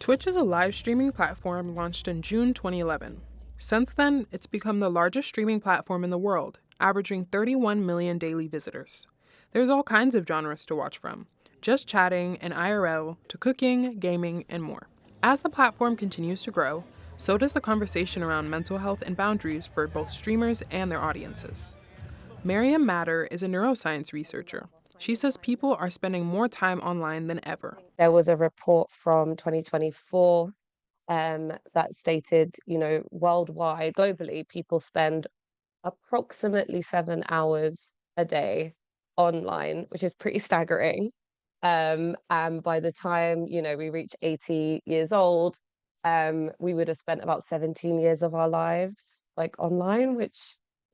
Twitch is a live streaming platform launched in June 2011. Since then, it's become the largest streaming platform in the world, averaging 31 million daily visitors. There's all kinds of genres to watch from, just chatting and IRL to cooking, gaming, and more. As the platform continues to grow, so does the conversation around mental health and boundaries for both streamers and their audiences. Miriam Matter is a neuroscience researcher. She says people are spending more time online than ever. There was a report from 2024 that stated, worldwide, globally, people spend approximately 7 hours a day online, which is pretty staggering. And by the time, we reach 80 years old, we would have spent about 17 years of our lives like online, which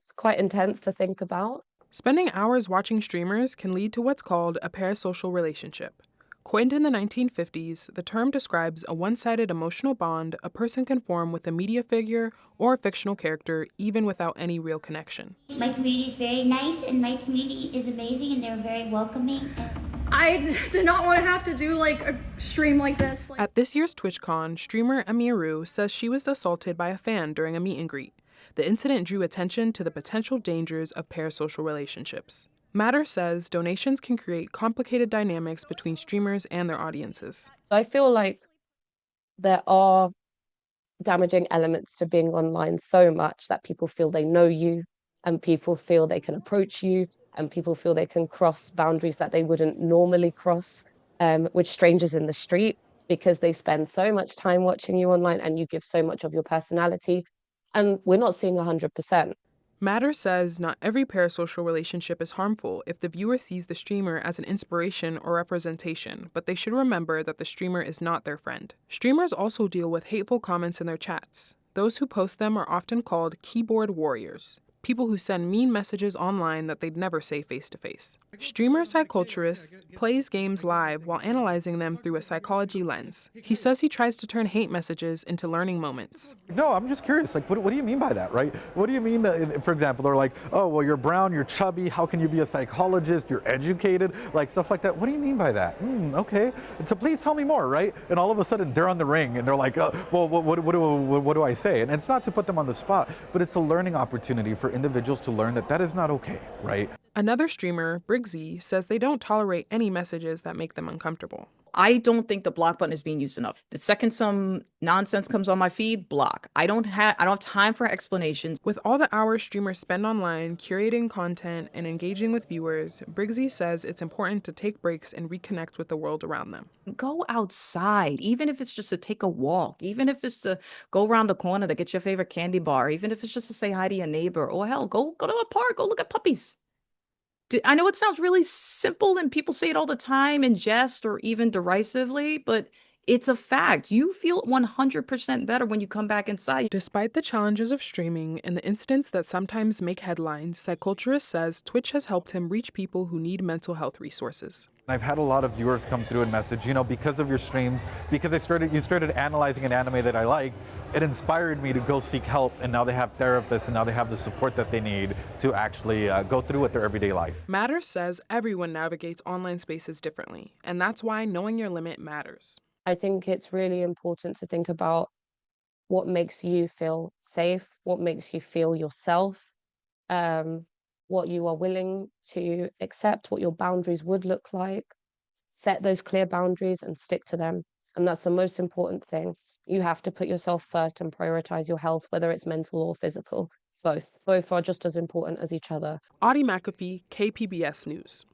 is quite intense to think about. Spending hours watching streamers can lead to what's called a parasocial relationship. Coined in the 1950s, the term describes a one-sided emotional bond a person can form with a media figure or a fictional character even without any real connection. My community is very nice and my community is amazing and they're very welcoming. I did not want to have to do like a stream like this. At this year's TwitchCon, streamer Amiru says she was assaulted by a fan during a meet and greet. The incident drew attention to the potential dangers of parasocial relationships. Matter says donations can create complicated dynamics between streamers and their audiences. I feel like there are damaging elements to being online so much that people feel they know you and people feel they can approach you and people feel they can cross boundaries that they wouldn't normally cross with strangers in the street because they spend so much time watching you online and you give so much of your personality. And we're not seeing 100%. Matter says not every parasocial relationship is harmful if the viewer sees the streamer as an inspiration or representation, but they should remember that the streamer is not their friend. Streamers also deal with hateful comments in their chats. Those who post them are often called keyboard warriors, people who send mean messages online that they'd never say face-to-face. Streamer psychologist plays games live while analyzing them through a psychology lens. He says he tries to turn hate messages into learning moments. No, I'm just curious, like, what do you mean by that, right? What do you mean that, for example, they're like, oh, well, you're brown, you're chubby, how can you be a psychologist, you're educated, like stuff like that. What do you mean by that? Okay, so please tell me more, right? And all of a sudden they're on the ring and they're like, well, what do I say? And it's not to put them on the spot, but it's a learning opportunity for individuals to learn that that is not okay, right? Another streamer, Briggsy, says they don't tolerate any messages that make them uncomfortable. I don't think the block button is being used enough. The second some nonsense comes on my feed, block. I don't have time for explanations. With all the hours streamers spend online curating content and engaging with viewers, Briggsy says it's important to take breaks and reconnect with the world around them. Go outside, even if it's just to take a walk, even if it's to go around the corner to get your favorite candy bar, even if it's just to say hi to your neighbor, or hell, go to a park, go look at puppies. I know it sounds really simple and people say it all the time in jest or even derisively, but it's a fact. You feel 100% better when you come back inside. Despite the challenges of streaming and the incidents that sometimes make headlines, psychologist says Twitch has helped him reach people who need mental health resources. I've had a lot of viewers come through and message, because of your streams, because you started analyzing an anime that I like, it inspired me to go seek help, and now they have therapists, and now they have the support that they need to actually go through with their everyday life. Matter says everyone navigates online spaces differently, and that's why knowing your limit matters. I think it's really important to think about what makes you feel safe, what makes you feel yourself, what you are willing to accept, what your boundaries would look like. Set those clear boundaries and stick to them. And that's the most important thing. You have to put yourself first and prioritize your health, whether it's mental or physical. Both are just as important as each other. Audy Mcafee, KPBS News.